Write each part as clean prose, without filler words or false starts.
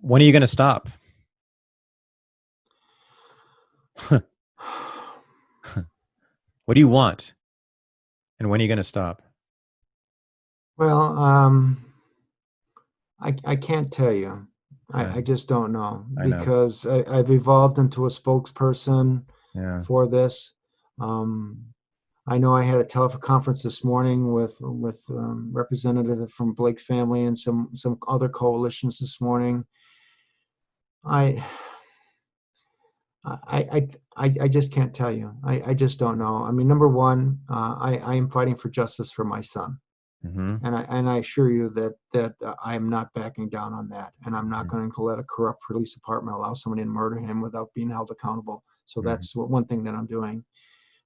when are you going to stop? What do you want? And when are you going to stop? Well, I can't tell you. I, I just don't know I know. because I've evolved into a spokesperson Yeah. for this. Um, I know I had a teleconference this morning with representative from Blake's family and some other coalitions this morning. I I just can't tell you. I just don't know. I mean, number one, I am fighting for justice for my son. Mm-hmm. And I assure you that I am not backing down on that, and I'm not going to let a corrupt police department allow somebody to murder him without being held accountable. So Mm-hmm. that's one thing that I'm doing.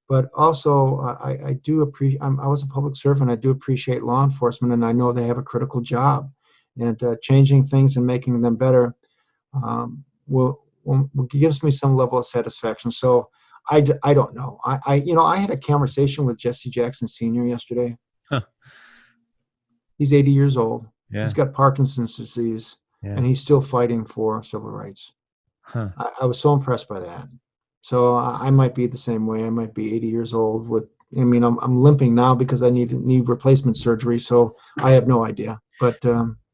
But also, I do appreciate. I was a public servant. I do appreciate law enforcement, and I know they have a critical job, and changing things and making them better will gives me some level of satisfaction. So I don't know. I had a conversation with Jesse Jackson Sr. yesterday. Huh. He's 80 years old. He's Yeah. got Parkinson's disease, Yeah. and he's still fighting for civil rights. Huh. I was so impressed by that. So I might be the same way. I might be 80 years old with. I mean, I'm limping now because I need knee replacement surgery. So I have no idea. But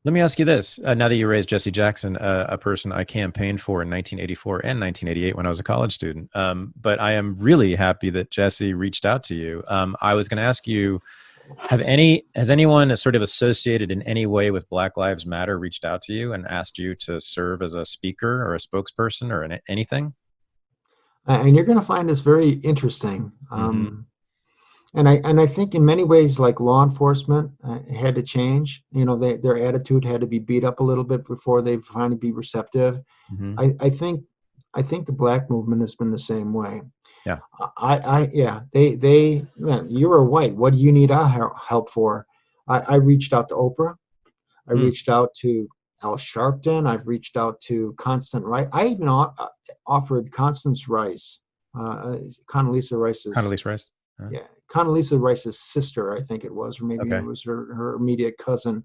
Let me ask you this. Now that you raised Jesse Jackson, a person I campaigned for in 1984 and 1988 when I was a college student. But I am really happy that Jesse reached out to you. I was going to ask you, has anyone sort of associated in any way with Black Lives Matter reached out to you and asked you to serve as a speaker or a spokesperson or anything? and you're going to find this very interesting. Mm-hmm. And I think in many ways, like law enforcement had to change. You know, their attitude had to be beat up a little bit before they finally be receptive. Mm-hmm. I think the black movement has been the same way. Yeah. Yeah, you were white. What do you need our help for? I reached out to Oprah. I Mm. reached out to Al Sharpton. I've reached out to Constant Rice. I even offered Constance Rice, Condoleezza Rice's, Condoleezza Rice. yeah, Condoleezza Rice's sister, I think it was, or maybe it Okay. was her immediate cousin.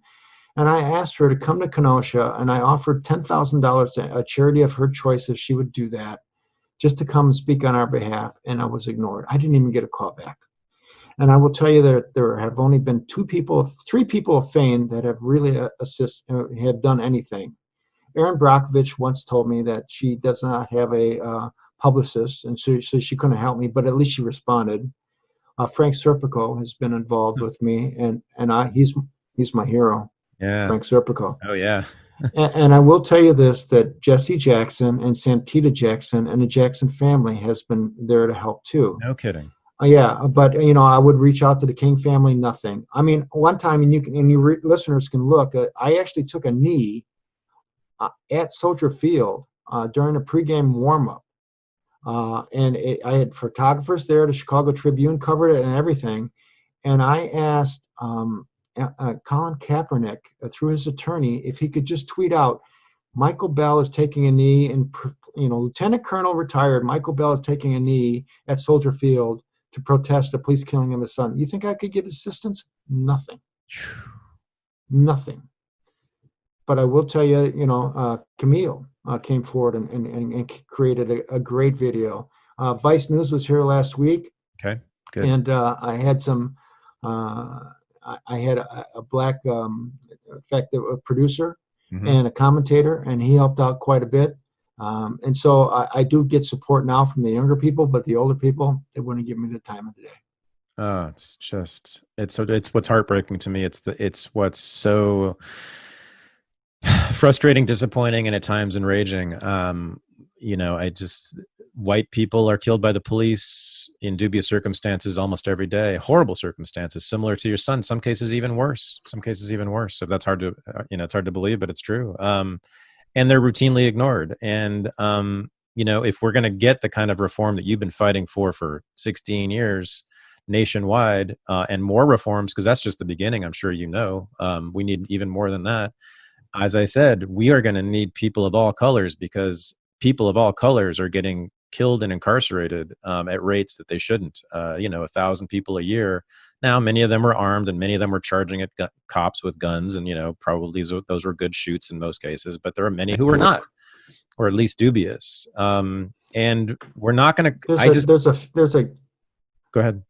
And I asked her to come to Kenosha, and I offered $10,000 to a charity of her choice if she would do that, just to come and speak on our behalf. And I was ignored. I didn't even get a call back. And I will tell you that there have only been three people of fame that have really have done anything. Erin Brockovich once told me that she does not have a publicist, and so she couldn't help me, but at least she responded. Frank Serpico has been involved Hmm. with me, and he's my hero, Yeah. Frank Serpico. Oh, yeah. And I will tell you this: that Jesse Jackson and Santita Jackson and the Jackson family has been there to help too. No kidding. Yeah, but I would reach out to the King family. Nothing. I mean, one time, and your listeners can look. I actually took a knee at Soldier Field during a pregame warmup, I had photographers there. The Chicago Tribune covered it and everything. And I asked Colin Kaepernick through his attorney if he could just tweet out, Michael Bell is taking a knee, and Lieutenant Colonel retired Michael Bell is taking a knee at Soldier Field to protest the police killing of his son. You think I could get assistance? Nothing. Nothing. But I will tell you, Camille came forward and created a great video. Vice News was here last week. Okay, good. And I had I had a black effective producer Mm-hmm. and a commentator, and he helped out quite a bit. And so I do get support now from the younger people, but the older people, they wouldn't give me the time of the day. Oh, it's what's heartbreaking to me. It's what's so frustrating, disappointing, and at times enraging. White people are killed by the police in dubious circumstances almost every day. Horrible circumstances, similar to your son. Some cases even worse. So that's hard to, it's hard to believe, but it's true. And they're routinely ignored. And if we're going to get the kind of reform that you've been fighting for 16 years nationwide, and more reforms, because that's just the beginning. I'm sure we need even more than that. As I said, we are going to need people of all colors, because people of all colors are getting killed and incarcerated at rates that they shouldn't. 1,000 people a year. Now, many of them were armed, and many of them were charging at cops with guns, and probably those were good shoots in most cases. But there are many who were not, or at least dubious. And we're not going to. Go ahead.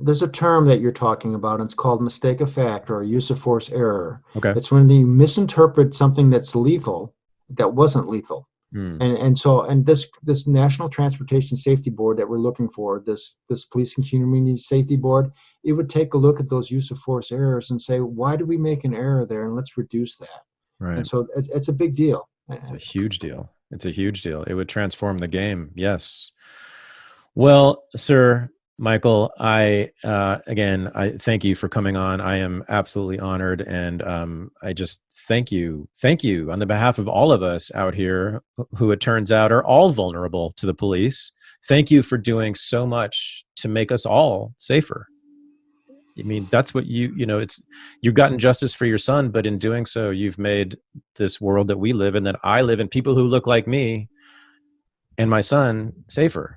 There's a term that you're talking about, and it's called mistake of fact or use of force error. Okay. It's when you misinterpret something that's lethal that wasn't lethal. And this National Transportation Safety Board that we're looking for, this Police and Community Safety Board, it would take a look at those use of force errors and say, why did we make an error there, and let's reduce that. Right. And so it's a big deal. It's a huge deal. It's a huge deal. It would transform the game. Yes. Well, Sir Michael, I thank you for coming on. I am absolutely honored, and I just thank you on the behalf of all of us out here who it turns out are all vulnerable to the police. Thank you for doing so much to make us all safer. I mean, that's what you've gotten justice for your son, but in doing so, you've made this world that we live in, that I live in, people who look like me and my son safer.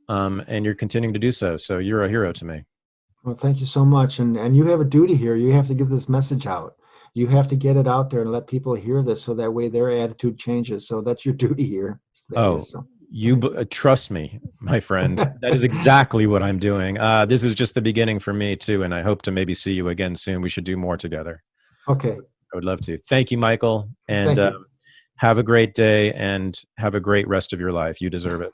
And you're continuing to do so. So you're a hero to me. Well, thank you so much. And you have a duty here. You have to get this message out. You have to get it out there and let people hear this, so that way their attitude changes. So that's your duty here. Trust me, my friend. That is exactly what I'm doing. This is just the beginning for me too. And I hope to maybe see you again soon. We should do more together. Okay. I would love to. Thank you, Michael. And have a great day, and have a great rest of your life. You deserve it.